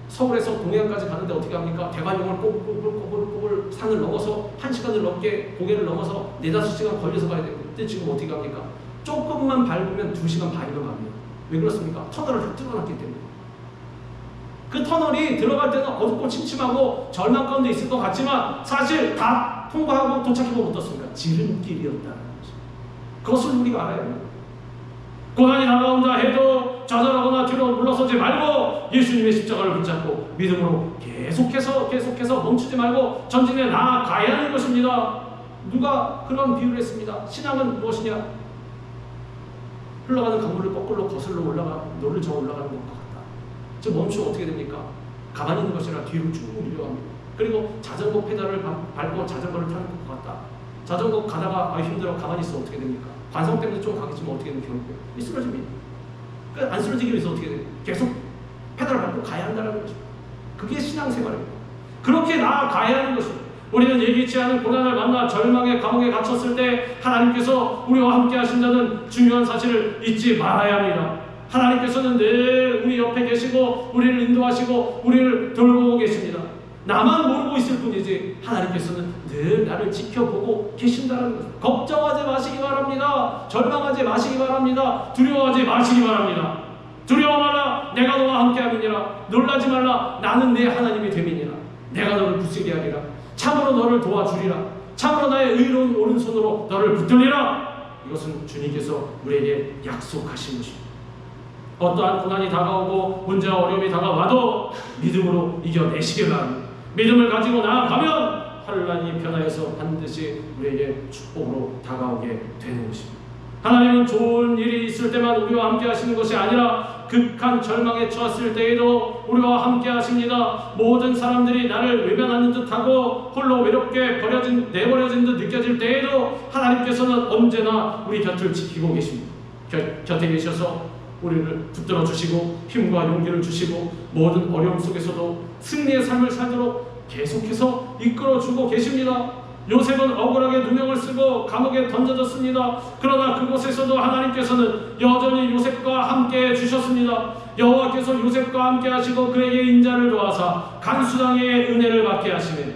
서울에서 동해안까지 가는데 어떻게 합니까? 대관령을 꼬불꼬불 산을 넘어서 1시간을 넘게 고개를 넘어서 4-5시간 걸려서 가야 되고, 그때 지금 어떻게 합니까? 조금만 밟으면 2시간 반이면 갑니다. 왜 그렇습니까? 터널을 다 뚫어놨기 때문에. 그 터널이 들어갈 때는 어둡고 침침하고 절망 가운데 있을 것 같지만 사실 다 통과하고 도착해보면 어떻습니까? 지름길이었다는 거죠. 그것을 우리가 알아야 합니다. 고난이 다가온다 해도 좌절하거나 뒤로 물러서지 말고 예수님의 십자가를 붙잡고 믿음으로 계속해서 멈추지 말고 전진해 나아가야 하는 것입니다. 누가 그런 비유를 했습니다. 신앙은 무엇이냐? 흘러가는 강물을 거꾸로 거슬러 노를 저어 올라가는 것과 같다. 즉 멈추면 어떻게 됩니까? 가만히 있는 것이 아니라 뒤로 쭉 밀려갑니다. 그리고 자전거 페달을 밟고 자전거를 타는 것과 같다. 자전거 가다가 힘들어 가만히 있어 어떻게 됩니까? 관성 때문에 좀 가겠지만 어떻게 되면 결국에 쓰러집니다. 안 쓰러지기 위해서 어떻게 돼요? 계속 페달을 밟고 가야 한다는 것입니다. 그게 신앙생활입니다. 그렇게 나아가야 하는 것입니다. 우리는 예기치 않은 고난을 만나 절망의 감옥에 갇혔을 때 하나님께서 우리와 함께 하신다는 중요한 사실을 잊지 말아야 합니다. 하나님께서는 늘 우리 옆에 계시고 우리를 인도하시고 우리를 돌보고 계십니다. 나만 모르고 있을 뿐이지 하나님께서는 늘 나를 지켜보고 계신다는 것. 걱정하지 마시기 바랍니다. 절망하지 마시기 바랍니다. 두려워하지 마시기 바랍니다. 두려워 말라, 내가 너와 함께함이니라. 놀라지 말라, 나는 내 하나님이 됨이니라. 내가 너를 굳세게 하리라. 참으로 너를 도와주리라. 참으로 나의 의로운 오른손으로 너를 붙들리라. 이것은 주님께서 우리에게 약속하신 것입니다. 어떠한 고난이 다가오고 문제와 어려움이 다가와도 믿음으로 이겨내시길 바랍니다. 믿음을 가지고 나아가면 환난이 변하여서 반드시 우리에게 축복으로 다가오게 되는 것입니다. 하나님은 좋은 일이 있을 때만 우리와 함께 하시는 것이 아니라 극한 절망에 처했을 때에도 우리와 함께 하십니다. 모든 사람들이 나를 외면하는 듯하고 홀로 외롭게 내버려진 듯 느껴질 때에도 하나님께서는 언제나 우리 곁을 지키고 계십니다. 곁에 계셔서 우리를 붙들어 주시고 힘과 용기를 주시고 모든 어려움 속에서도 승리의 삶을 살도록 계속해서 이끌어주고 계십니다. 요셉은 억울하게 누명을 쓰고 감옥에 던져졌습니다. 그러나 그곳에서도 하나님께서는 여전히 요셉과 함께 주셨습니다. 여호와께서 요셉과 함께 하시고 그에게 인자를 도와사 간수당의 은혜를 받게 하시네.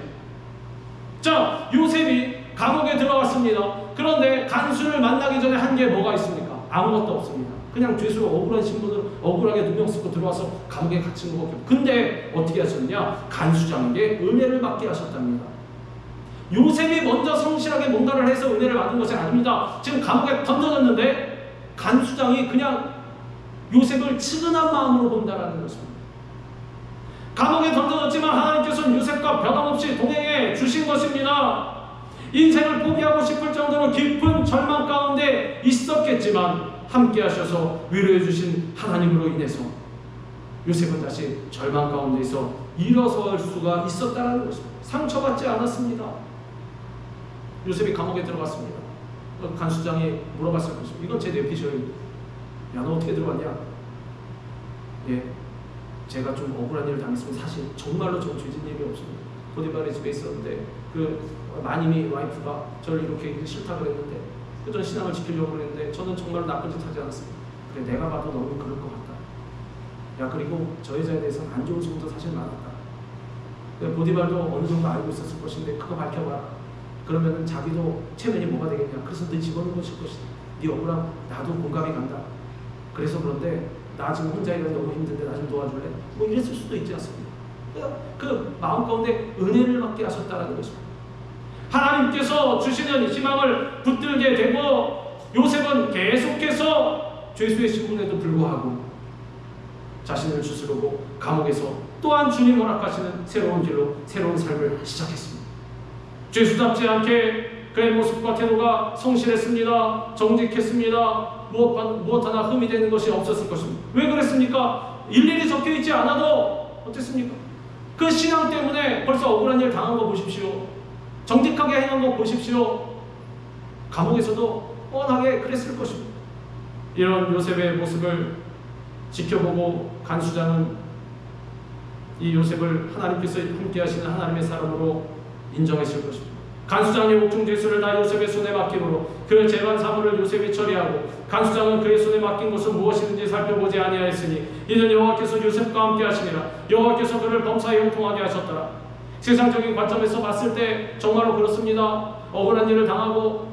자, 요셉이 감옥에 들어갔습니다. 그런데 간수를 만나기 전에 한 게 뭐가 있습니까? 아무것도 없습니다. 그냥 죄수로 억울한 신분으로 억울하게 누명 쓰고 들어와서 감옥에 갇힌 거밖에. 근데 어떻게 하셨냐? 간수장에게 은혜를 받게 하셨답니다. 요셉이 먼저 성실하게 뭔가를 해서 은혜를 받은 것이 아닙니다. 지금 감옥에 던져졌는데 간수장이 그냥 요셉을 측은한 마음으로 본다라는 것입니다. 감옥에 던져졌지만 하나님께서는 요셉과 변함없이 동행해 주신 것입니다. 인생을 포기하고 싶을 정도로 깊은 절망 가운데 있었겠지만 함께 하셔서 위로해 주신 하나님으로 인해서 요셉은 다시 절망 가운데서 일어설 수가 있었다는 것입니다. 상처받지 않았습니다. 요셉이 감옥에 들어갔습니다. 간수장이 물어봤을 것입니다. 이건 제 뇌피셜입니다. 야, 너 어떻게 들어갔냐? 예, 제가 좀 억울한 일을 당했으면 사실 정말로 저 죄진 일이 없습니다. 보디발의 집에 있었는데 그 마님이 와이프가 저를 이렇게 싫다 그랬는데 전 신앙을 지키려고 그랬는데 저는 정말 나쁜 짓 하지 않았습니다. 그래, 내가 봐도 너는 그럴 것 같다. 야, 그리고 저 여자에 대해서는 안 좋은 소문도 사실 많았다. 보디발도 어느 정도 알고 있었을 것인데 그거 밝혀봐라. 그러면은 자기도 체면이 뭐가 되겠냐. 그래서 너 집어넣은 것일 것이다. 네 억울함 나도 공감이 간다. 그래서 그런데 나 지금 혼자 일하기 너무 힘든데 나 좀 도와줄래? 뭐 이랬을 수도 있지 않습니까? 그 마음 가운데 은혜를 받게 하셨다는 것입니다. 하나님께서 주시는 희망을 붙들게 되고 요셉은 계속해서 죄수의 신분에도 불구하고 자신을 주스르고 감옥에서 또한 주님 허락하시는 새로운 길로 새로운 삶을 시작했습니다. 죄수답지 않게 그의 모습과 태도가 성실했습니다. 정직했습니다. 무엇 하나 흠이 되는 것이 없었을 것입니다. 왜 그랬습니까? 일일이 적혀있지 않아도 어땠습니까? 그 신앙 때문에 벌써 억울한 일 당한 거 보십시오. 정직하게 행한 거 보십시오. 감옥에서도 뻔하게 그랬을 것입니다. 이런 요셉의 모습을 지켜보고 간수장은 이 요셉을 하나님께서 함께 하시는 하나님의 사람으로 인정했을 것입니다. 간수장의 옥중죄수를 다 요셉의 손에 맡김으로 그 재반 사물을 요셉이 처리하고 간수장은 그의 손에 맡긴 것은 무엇이든지 살펴보지 아니하였으니 이는 여호와께서 요셉과 함께 하시니라. 여호와께서 그를 범사에 형통하게 하셨더라. 세상적인 관점에서 봤을 때 정말로 그렇습니다. 억울한 일을 당하고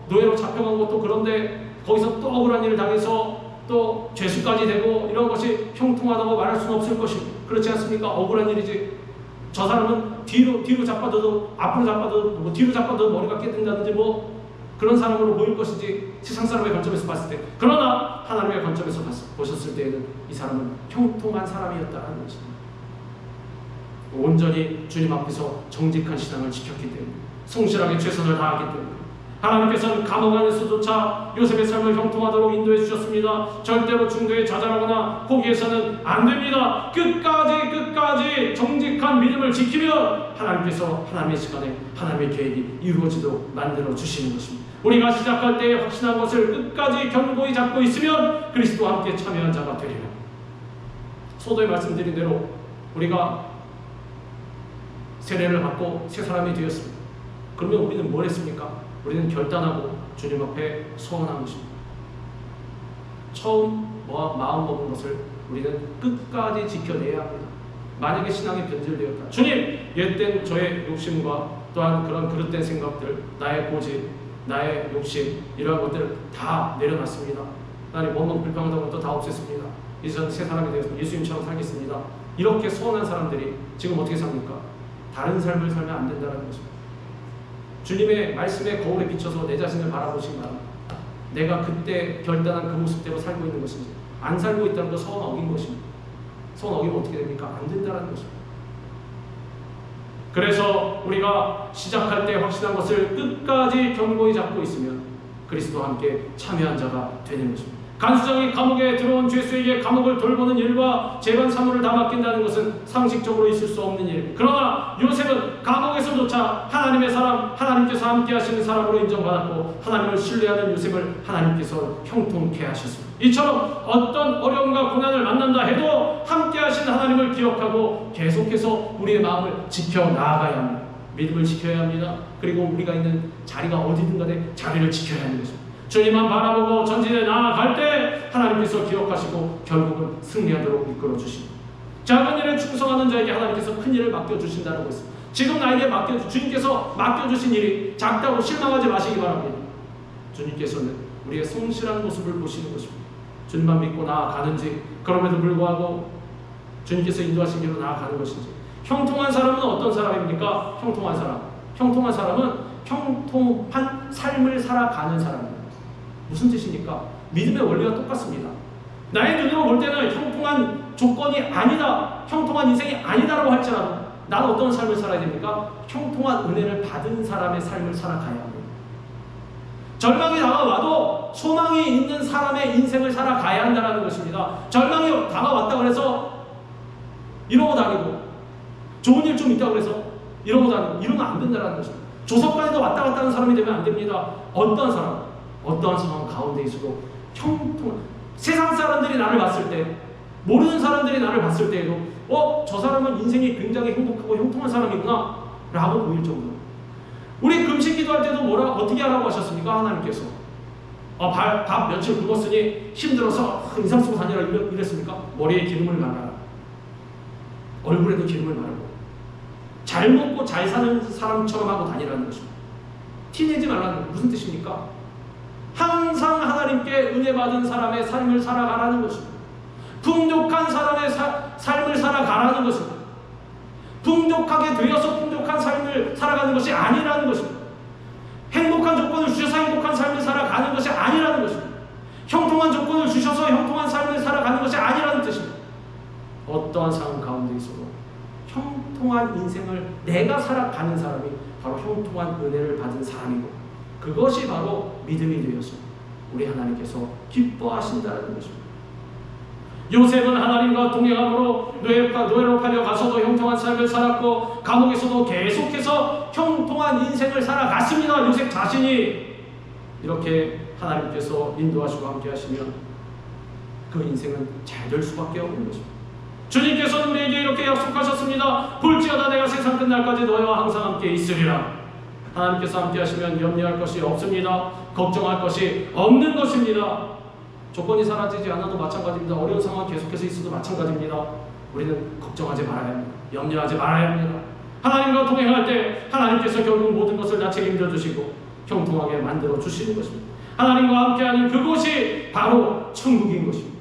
노예로 잡혀간 것도 그런데 거기서 또 억울한 일을 당해서 또 죄수까지 되고 이런 것이 형통하다고 말할 수는 없을 것입니다. 그렇지 않습니까? 억울한 일이지. 저 사람은 뒤로 잡아도 앞으로 잡아도 뒤로 잡아도 머리가 깨진다든지 그런 사람으로 보일 것이지 세상 사람의 관점에서 봤을 때. 그러나 하나님의 관점에서 보셨을 때에는 이 사람은 형통한 사람이었다는 것입니다. 온전히 주님 앞에서 정직한 신앙을 지켰기 때문에, 성실하게 최선을 다하기 때문에 하나님께서는 감옥 안에서조차 요셉의 삶을 형통하도록 인도해 주셨습니다. 절대로 중도에 좌절하거나 포기해서는 안 됩니다. 끝까지 정직한 믿음을 지키면 하나님께서 하나님의 시간에 하나님의 계획이 이루어지도록 만들어 주시는 것입니다. 우리가 시작할 때 확신한 것을 끝까지 견고히 잡고 있으면 그리스도와 함께 참여한 자가 되리라. 소도에 말씀드린 대로 우리가 세례를 받고 새 사람이 되었습니다. 그러면 우리는 뭘 했습니까? 우리는 결단하고 주님 앞에 소원한 것입니다. 처음 마음 먹은 것을 우리는 끝까지 지켜내야 합니다. 만약에 신앙이 변질되었다. 주님, 옛된 저의 욕심과 또한 그런 그릇된 생각들, 나의 고집, 나의 욕심, 이러한 것들 다 내려놨습니다. 하나님, 원망 불평하던 것도 다 없앴습니다. 이제 저는 새 사람이 되어서 예수님처럼 살겠습니다. 이렇게 소원한 사람들이 지금 어떻게 삽니까? 다른 삶을 살면 안 된다는 것입니다. 주님의 말씀의 거울에 비춰서 내 자신을 바라보시기 바랍니다. 내가 그때 결단한 그 모습대로 살고 있는 것인지, 안 살고 있다는 건 소원 어긴 것입니다. 소원 어기면 어떻게 됩니까? 안 된다는 것입니다. 그래서 우리가 시작할 때 확신한 것을 끝까지 견고히 잡고 있으면 그리스도와 함께 참여한 자가 되는 것입니다. 간수장이 감옥에 들어온 죄수에게 감옥을 돌보는 일과 재반 사물을 다 맡긴다는 것은 상식적으로 있을 수 없는 일입니다. 그러나 요셉은 감옥에서조차 하나님의 사람, 하나님께서 함께 하시는 사람으로 인정받았고 하나님을 신뢰하는 요셉을 하나님께서 형통케 하셨습니다. 이처럼 어떤 어려움과 고난을 만난다 해도 함께 하신 하나님을 기억하고 계속해서 우리의 마음을 지켜나가야 합니다. 믿음을 지켜야 합니다. 그리고 우리가 있는 자리가 어디든 간에 자리를 지켜야 하는 것입니다. 주님만 바라보고 전진해 나아갈 때 하나님께서 기억하시고 결국은 승리하도록 이끌어 주십니다. 작은 일에 충성하는 자에게 하나님께서 큰 일을 맡겨주신다는 것입니다. 지금 나에게 주님께서 맡겨주신 일이 작다고 실망하지 마시기 바랍니다. 주님께서는 우리의 성실한 모습을 보시는 것입니다. 주님만 믿고 나아가는지, 그럼에도 불구하고 주님께서 인도하신 길로 나아가는 것인지. 형통한 사람은 어떤 사람입니까? 형통한 사람은 형통한 삶을 살아가는 사람입니다. 무슨 뜻입니까? 믿음의 원리가 똑같습니다. 나의 눈으로 볼 때는 형통한 조건이 아니다, 형통한 인생이 아니다라고 할지라도 나는 어떤 삶을 살아야 됩니까? 형통한 은혜를 받은 사람의 삶을 살아가야 합니다. 절망이 다가와도 소망이 있는 사람의 인생을 살아가야 한다는 것입니다. 절망이 다가왔다고 해서 이러고 다니고 좋은 일 좀 있다고 해서 이러고 다니고 이러면 안 된다는 것입니다. 조석관에도 왔다 갔다 하는 사람이 되면 안 됩니다. 어떠한 사람, 어떠한 상황 가운데 있어도 형통한, 세상 사람들이 나를 봤을 때, 모르는 사람들이 나를 봤을 때에도 저 사람은 인생이 굉장히 행복하고 형통한 사람이구나 라고 보일 정도로. 우리 금식 기도할 때도 어떻게 하라고 하셨습니까? 하나님께서 밥 며칠 굶었으니 힘들어서 인상 쓰고 다니라 이랬습니까? 머리에 기름을 발라라, 얼굴에도 기름을 바르고 잘 먹고 잘 사는 사람처럼 하고 다니라는 것입니다. 티내지 말라는 것. 무슨 뜻입니까? 항상 하나님께 은혜 받은 사람의 삶을 살아가라는 것입니다. 풍족한 사람의 삶을 살아가라는 것입니다. 풍족하게 되어서 풍족한 삶을 살아가는 것이 아니라는 것입니다. 행복한 조건을 주셔서 행복한 삶을 살아가는 것이 아니라는 것입니다. 형통한 조건을 주셔서 형통한 삶을 살아가는 것이 아니라는 뜻입니다. 어떠한 상황 가운데 있어도 형통한 인생을 내가 살아가는 사람이 바로 형통한 은혜를 받은 사람이고, 그것이 바로 믿음이 되어서 우리 하나님께서 기뻐하신다는 것입니다. 요셉은 하나님과 동행함으로 노예로 팔려가서도 형통한 삶을 살았고, 감옥에서도 계속해서 형통한 인생을 살아갔습니다. 요셉 자신이 이렇게 하나님께서 인도하시고 함께 하시면 그 인생은 잘 될 수밖에 없는 것입니다. 주님께서는 우리에게 이렇게 약속하셨습니다. 볼지어다 내가 세상 끝날까지 너희와 항상 함께 있으리라. 하나님께서 함께 하시면 염려할 것이 없습니다. 걱정할 것이 없는 것입니다. 조건이 사라지지 않아도 마찬가지입니다. 어려운 상황 계속해서 있어도 마찬가지입니다. 우리는 걱정하지 말아야 합니다. 염려하지 말아야 합니다. 하나님과 동행할 때 하나님께서 결국 모든 것을 다 책임져 주시고 형통하게 만들어 주시는 것입니다. 하나님과 함께하는 그곳이 바로 천국인 것입니다.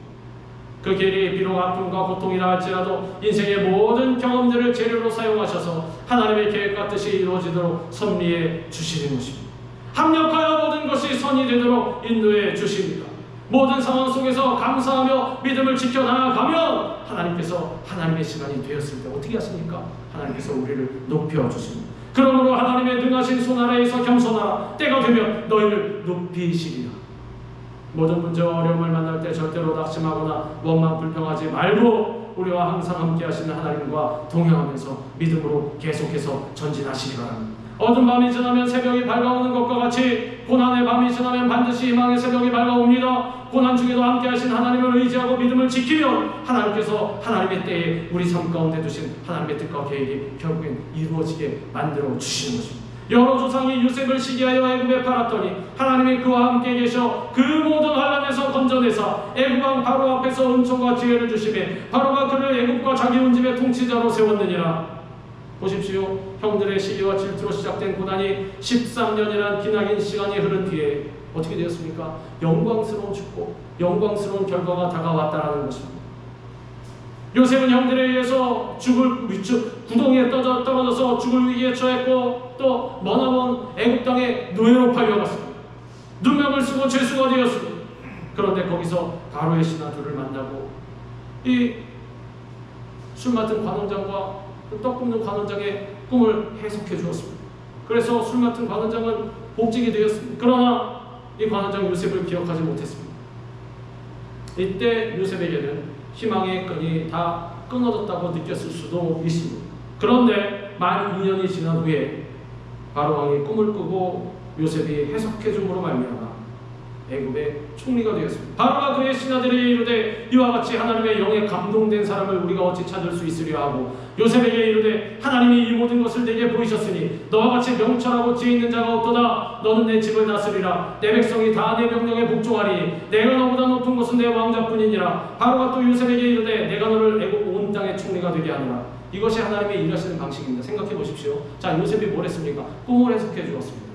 그 길이 비록 아픔과 고통이라 할지라도 인생의 모든 경험들을 재료로 사용하셔서 하나님의 계획과 뜻이 이루어지도록 섭리해 주시는 것입니다. 합력하여 모든 것이 선이 되도록 인도해 주십니다. 모든 상황 속에서 감사하며 믿음을 지켜나가면 하나님께서 하나님의 시간이 되었을 때 어떻게 하십니까? 하나님께서 우리를 높여주십니다. 그러므로 하나님의 능하신 손 아래에서 겸손하라. 때가 되면 너희를 높이시리라. 모든 문제와 어려움을 만날 때 절대로 낙심하거나 원망 불평하지 말고 우리와 항상 함께 하시는 하나님과 동행하면서 믿음으로 계속해서 전진하시기 바랍니다. 어두운 밤이 지나면 새벽이 밝아오는 것과 같이 고난의 밤이 지나면 반드시 희망의 새벽이 밝아옵니다. 고난 중에도 함께 하신 하나님을 의지하고 믿음을 지키면 하나님께서 하나님의 때에 우리 삶 가운데 두신 하나님의 뜻과 계획이 결국엔 이루어지게 만들어 주시는 것입니다. 여러 조상이 요셉을 시기하여 애굽에 팔았더니 하나님이 그와 함께 계셔 그 모든 환난에서 건져내사 애굽 왕 바로 앞에서 은총과 지혜를 주시매 바로가 그를 애굽과 자기 온 집의 통치자로 세웠느니라. 보십시오. 형들의 시기와 질투로 시작된 고난이 13년이란 기나긴 시간이 흐른 뒤에 어떻게 되었습니까? 영광스러운 축복, 영광스러운 결과가 다가왔다라는 것입니다. 요셉은 형들에 의해서 구덩이에 떨어져서 죽을 위기에 처했고 또 머나먼 애굽 땅에 노예로 팔려갔습니다. 누명을 쓰고 죄수가 되었습니다. 그런데 거기서 바로의 신하들을 만나고 이 술 맡은 관원장과 떡 굽는 관원장의 꿈을 해석해 주었습니다. 그래서 술 맡은 관원장은 복직이 되었습니다. 그러나 이 관원장 요셉을 기억하지 못했습니다. 이때 요셉에게는 희망의 끈이 다 끊어졌다고 느꼈을 수도 있습니다. 그런데 만 2년이 지난 후에 바로 왕이 꿈을 꾸고 요셉이 해석해 줌으로 말미암아 애굽의 총리가 되었습니다. 바로가 그의 신하들에게 이르되 이와 같이 하나님의 영에 감동된 사람을 우리가 어찌 찾을 수 있으려 하고 요셉에게 이르되 하나님이 이 모든 것을 내게 보이셨으니 너와 같이 명철하고 지혜 있는 자가 없도다. 너는 내 집을 다스리라. 내 백성이 다 내 명령에 복종하리니 내가 너보다 높은 것은 내 왕자뿐이니라. 바로가 또 요셉에게 이르되 내가 너를 애굽 온 땅의 총리가 되게 하노라. 이것이 하나님의 일하시는 방식입니다. 생각해 보십시오. 자, 요셉이 뭘 했습니까? 꿈을 해석해 주었습니다.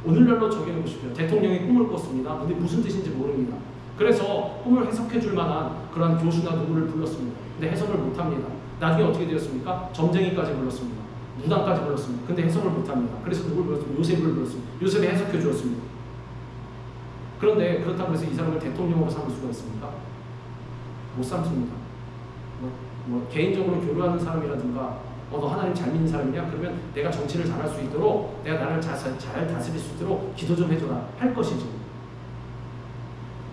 오늘날로 적용해 보십시오. 대통령이 꿈을 꿨습니다. 근데 무슨 뜻인지 모릅니다. 그래서 꿈을 해석해 줄 만한 그러한 교수나 누구를 불렀습니다. 근데 해석을 못합니다. 나중에 어떻게 되었습니까? 점쟁이까지 불렀습니다. 무당까지 불렀습니다. 근데 해석을 못합니다. 그래서 누굴 불렀습니까? 요셉을 불렀습니다. 요셉이 해석해 주었습니다. 그런데 그렇다고 해서 이 사람을 대통령으로 삼을 수가 있습니까? 못 삼습니다. 개인적으로 교류하는 사람이라든가 너 하나님 잘 믿는 사람이냐? 그러면 내가 정치를 잘할 수 있도록 내가 나를 잘 다스릴 수 있도록 기도 좀 해줘라 할 것이죠.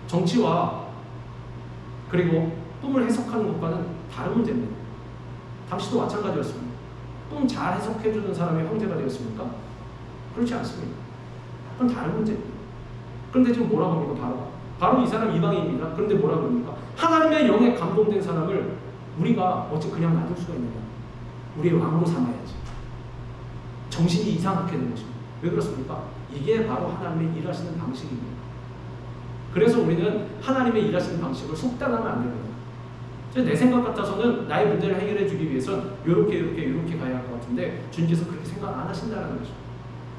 정치와 그리고 꿈을 해석하는 것과는 다른 문제입니다. 당시도 마찬가지였습니다. 꿈 잘 해석해주는 사람이 황제가 되었습니까? 그렇지 않습니다. 그건 다른 문제입니다. 그런데 지금 뭐라고 합니까? 바로 이 사람 이방인입니다. 그런데 뭐라고 합니까? 하나님의 영에 감동된 사람을 우리가 어찌 그냥 놔둘 수가 있느냐? 우리의 왕으로 삼아야지. 정신이 이상하게 되는 것입니다. 왜 그렇습니까? 이게 바로 하나님의 일하시는 방식입니다. 그래서 우리는 하나님의 일하시는 방식을 속단하면 안 됩니다. 내 생각 같아서는 나의 문제를 해결해 주기 위해서는 이렇게 가야 할 것 같은데 주님께서 그렇게 생각 안 하신다는 거죠.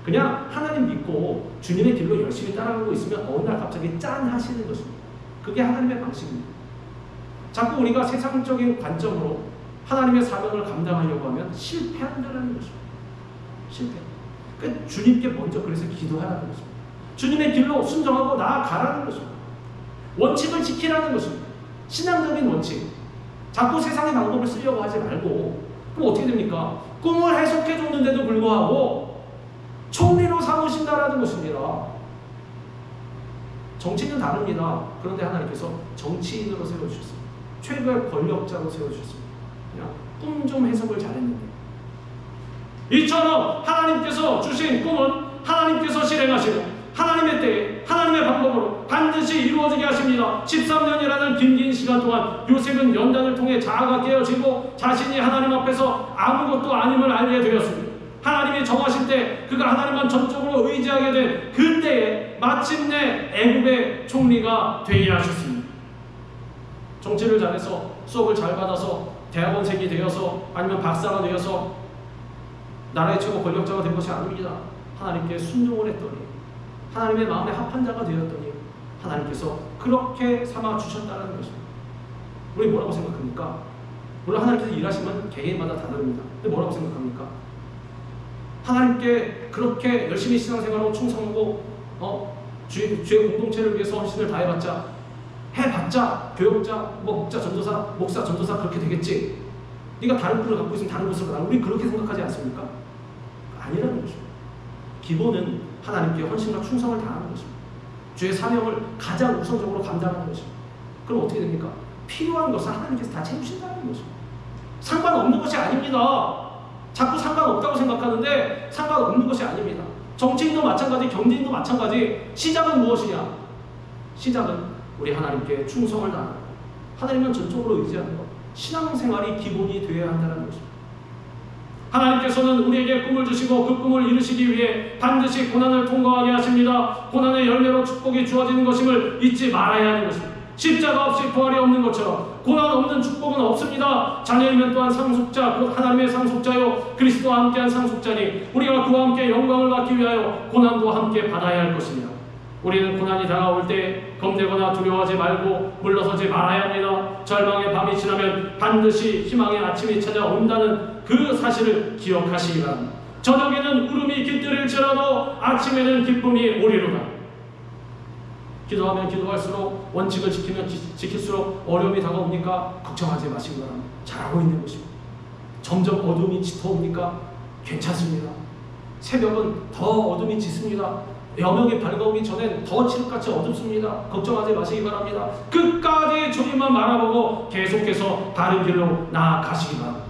그냥 하나님 믿고 주님의 길로 열심히 따라가고 있으면 어느 날 갑자기 짠 하시는 것입니다. 그게 하나님의 방식입니다. 자꾸 우리가 세상적인 관점으로 하나님의 사명을 감당하려고 하면 실패한다는 것입니다. 실패. 그러니까 주님께 먼저 그래서 기도하라는 것입니다. 주님의 길로 순종하고 나아가라는 것입니다. 원칙을 지키라는 것입니다. 신앙적인 원칙. 자꾸 세상의 방법을 쓰려고 하지 말고, 그럼 어떻게 됩니까? 꿈을 해석해 줬는데도 불구하고 총리로 삼으신다라는 것입니다. 정치는 다릅니다. 그런데 하나님께서 정치인으로 세워주셨습니다. 최고의 권력자로 세워주셨습니다. 그냥 꿈 좀 해석을 잘했는데, 이처럼 하나님께서 주신 꿈은 하나님께서 실행하시고 하나님의 때에 하나님의 방법으로 반드시 이루어지게 하십니다. 13년이라는 긴 시간 동안 요셉은 연단을 통해 자아가 깨어지고 자신이 하나님 앞에서 아무것도 아님을 알게 되었습니다. 하나님이 정하실 때 그가 하나님만 전적으로 의지하게 된 그때에 마침내 애굽의 총리가 되게 하셨습니다. 정치를 잘해서 수업을 잘 받아서 대학원생이 되어서 아니면 박사가 되어서 나라의 최고 권력자가 된 것이 아닙니다. 하나님께 순종을 했더니 하나님의 마음에 합한 자가 되었더니 하나님께서 그렇게 삼아 주셨다는 것입니다. 우리 뭐라고 생각합니까? 물론 하나님께서 일하시면 개개인마다 다릅니다. 근데 뭐라고 생각합니까? 하나님께 그렇게 열심히 신앙생활하고 충성하고 주의 공동체를 위해서 헌신을 해봤자 교역자, 목자, 전도사 그렇게 되겠지. 네가 다른 꿈을 갖고 있으면 다른 곳으로 가. 우리 그렇게 생각하지 않습니까? 아니라는 것입니다. 기본은 하나님께 헌신과 충성을 다하는 것입니다. 주의 사명을 가장 우선적으로 감당하는 것입니다. 그럼 어떻게 됩니까? 필요한 것을 하나님께서 다 채우신다는 것입니다. 상관없는 것이 아닙니다. 자꾸 상관없다고 생각하는데 상관없는 것이 아닙니다. 정치인도 마찬가지, 경제인도 마찬가지. 시작은 무엇이냐? 시작은 우리 하나님께 충성을 다하는 것, 하나님은 전적으로 의지하는 것, 신앙생활이 기본이 되어야 한다는 것입니다. 하나님께서는 우리에게 꿈을 주시고 그 꿈을 이루시기 위해 반드시 고난을 통과하게 하십니다. 고난의 열매로 축복이 주어지는 것임을 잊지 말아야 하는 것입니다. 십자가 없이 부활이 없는 것처럼 고난 없는 축복은 없습니다. 자녀이면 또한 상속자, 곧 하나님의 상속자요 그리스도와 함께한 상속자니 우리가 그와 함께 영광을 받기 위하여 고난도 함께 받아야 할 것입니다. 우리는 고난이 다가올 때 겁내거나 두려워하지 말고 물러서지 말아야 합니다. 절망의 밤이 지나면 반드시 희망의 아침이 찾아온다는 그 사실을 기억하시기 바랍니다. 저녁에는 울음이 깃들일지라도 아침에는 기쁨이 오리로다. 기도하면 기도할수록, 원칙을 지키면 지킬수록 어려움이 다가옵니까? 걱정하지 마시기 바랍니다. 잘하고 있는 것입니다. 점점 어둠이 짙어옵니까? 괜찮습니다. 새벽은 더 어둠이 짙습니다. 여명이 밝아오기 전엔 더 칠흑같이 어둡습니다. 걱정하지 마시기 바랍니다. 끝까지 주님만 바라보고 계속해서 다른 길로 나아가시기 바랍니다.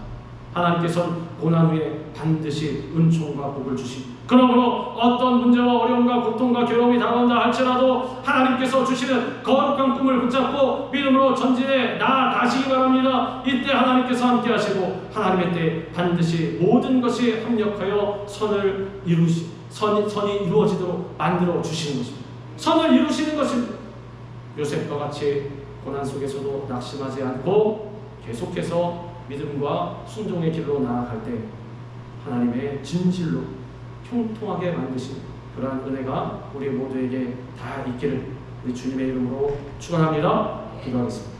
하나님께서는 고난 후에 반드시 은총과 복을 주시고, 그러므로 어떤 문제와 어려움과 고통과 괴로움이 다가온다 할지라도 하나님께서 주시는 거룩한 꿈을 붙잡고 믿음으로 전진해 나아가시기 바랍니다. 이때 하나님께서 함께 하시고 하나님의 때 반드시 모든 것이 합력하여 선이 이루어지도록 만들어 주시는 것입니다. 선을 이루시는 것입니다. 요셉과 같이 고난 속에서도 낙심하지 않고 계속해서 믿음과 순종의 길로 나아갈 때 하나님의 진실로 형통하게 만드신 그러한 은혜가 우리 모두에게 다 있기를 우리 주님의 이름으로 축원합니다. 기도하겠습니다.